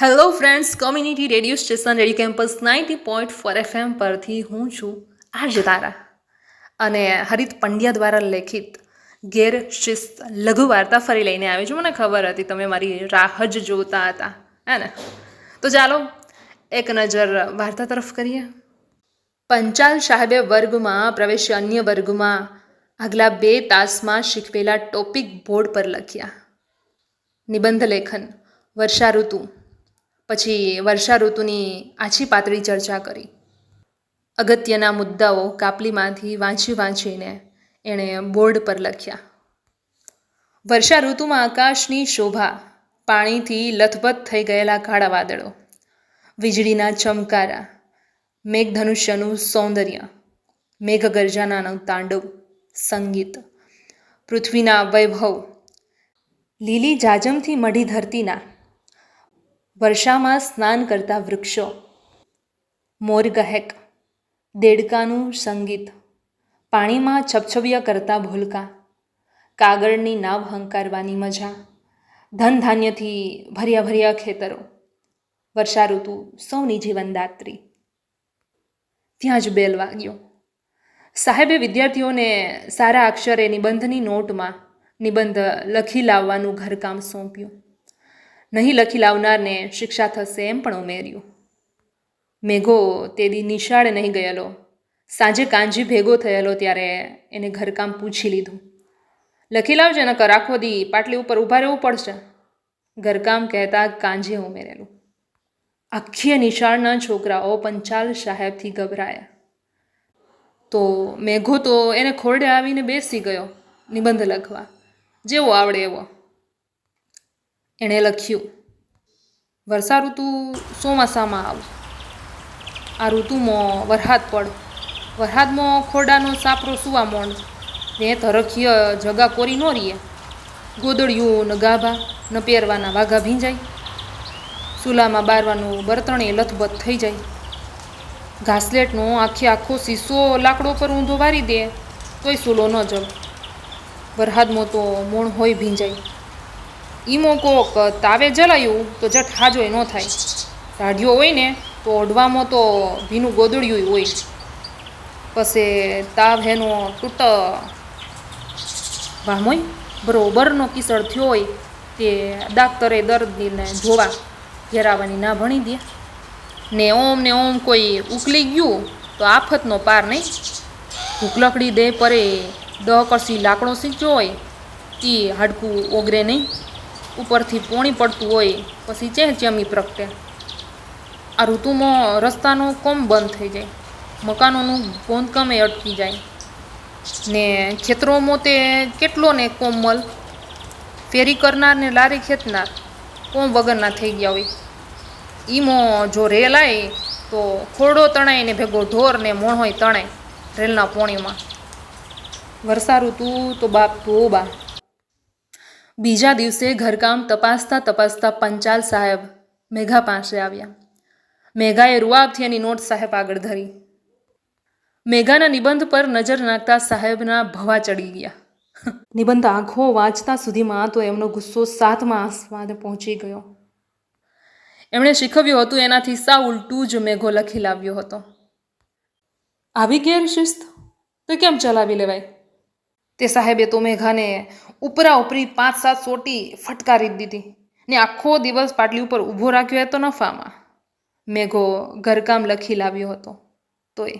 Hello friends, community radio station radio campus 90.4 FM પરથી હું છું આજ તારા અને હરિત પંડ્યા દ્વારા લેખિત ગેર શિસ્ત લઘુ વાર્તા ફરી લઈને આવી છું. મને ખબર હતી તમે મારી રાહ જ જોતા હતા, હે ને? તો ચાલો એક નજર વાર્તા તરફ કરીએ. પંચાલ સાહેબે વર્ગમાં પ્રવેશ્ય અન્ય વર્ગમાં આગલા 2 તાસમાં શીખવેલા ટોપિક બોર્ડ પર લખ્યા. નિબંધ લેખન વર્ષા ઋતુ. પછી વર્ષા ઋતુની આછી પાતળી ચર્ચા કરી. અગત્યના મુદ્દાઓ કાપલીમાંથી વાંચીને એણે બોર્ડ પર લખ્યા. વર્ષા ઋતુમાં આકાશની શોભા, પાણીથી લથબથ થઈ ગયેલા કાળા વાદળો, વીજળીના ચમકારા, મેઘધનુષ્યનું સૌંદર્ય, મેઘગર્જનાનું તાંડવ, સંગીત, પૃથ્વીના વૈભવ, લીલી જાજમથી મઢી ધરતીના, વર્ષામાં સ્નાન કરતા વૃક્ષો, મોરગહેક, દેડકાનું સંગીત, પાણીમાં છબછબિયા કરતા ભૂલકા, કાગળની નાવ હંકારવાની મજા, ધન ધાન્યથી ભર્યા ખેતરો, વર્ષા ઋતુ સૌની જીવનદાત્રી. ત્યાં જ બેલ વાગ્યો. સાહેબે વિદ્યાર્થીઓને સારા અક્ષરે નિબંધની નોટમાં નિબંધ લખી લાવવાનું ઘરકામ સોંપ્યું. નહીં લખી લાવનારને શિક્ષા થશે એમ પણ ઉમેર્યું. મેઘો તે દી નિશાળે નહીં ગયેલો. સાંજે કાંજી ભેગો થયેલો ત્યારે એને ઘરકામ પૂછી લીધું. લખી લાવજે, નકર આખો દી પાટલી ઉપર ઊભા રહેવું પડશે. ઘરકામ કહેતા કાંજીએ ઉમેરેલું. આખી નિશાળના છોકરાઓ પંચાલ સાહેબથી ગભરાયા. તો મેઘો તો એને ખોરડે આવીને બેસી ગયો નિબંધ લખવા, જેવો આવડે એવો. એણે લખ્યું, વર્ષા ઋતુ ચોમાસામાં આવ. આ ઋતુમાં વરસાદ પડ. વરસાદમાં ખોરડાનો સાપરો સુવા મોંડ. ને તરખીય જગા કોરી ન રીએ. ગોદડિયું ને ગાભા ન પહેરવાના વાઘા ભીંજાય. ચૂલામાં બારવાનું બરતણે લથબથ થઈ જાય. ઘાસલેટનો આખો શીશો લાકડો પર ઊંધો વારી દે તોય ચૂલો ન જળ. વરસાદમાં તો મોણ હોય ભીંજાય. ઈમો કોક તાવે જલાયું તો જટ હાજોય ન થાય. રાઢિયો હોય ને તો ઓઢવામાં તો ભીનું ગોદડિયું હોય. પછી તાવ હેનો તૂટ ભામોય બરોબરનો કિસળ થયો હોય તે ડાક્ટરે દર્દીને જોવા ઘેરાવાની ના ભણી દે. ને ઓમ કોઈ ઉકલી ગયું તો આફતનો પાર નહીં. ભૂખલકડી દે પરે 10 કળશી લાકડો સીંચ્યો હોય તે હાડકું ઓગરે નહીં. ઉપરથી પોણી પડતું હોય પછી ચેમી પ્રગટે. આ ઋતુમાં રસ્તાનો કોમ બંધ થઈ જાય. મકાનોનું બાંધકામે અટકી જાય. ને ખેતરોમાં તે કેટલો ને કોમલ ફેરી કરનાર ને લારી ખેંચનાર કોમ વગરના થઈ ગયા હોય. ઈમો જો રેલ આવે તો ખોરડો તણાય ને ભેગો ઢોર ને મોણહોય તણાય રેલના પોણીમાં. વર્ષા ઋતુ તો બાપ તોબા. બીજા દિવસે ઘરકામ તપાસતા પંચાલ સાહેબ મેઘા પાસે આવ્યા. મેઘાએ રૂઆબથી એની નોટ સાહેબ આગળ ધરી. મેઘાના નિબંધ પર નજર નાખતા સાહેબના ભવા ચડી ગયા. નિબંધ આંખો વાંચતા સુધીમાં તો એમનો ગુસ્સો 7મા આસમાને પહોંચી ગયો. એમણે શીખવ્યું હતું એનાથી સાવ ઉલટું જ મેઘો લખી લાવ્યો હતો. આવી ગેર શિસ્ત તો કેમ ચલાવી લેવાય? તે સાહેબે તો મેઘાને ઉપરા ઉપરી 5-7 સોટી ફટકારી દીધી ને આખો દિવસ પાટલી ઉપર ઊભો રાખ્યો હતો નફામાં. મેઘો ઘરકામ લખી લાવ્યો હતો તોય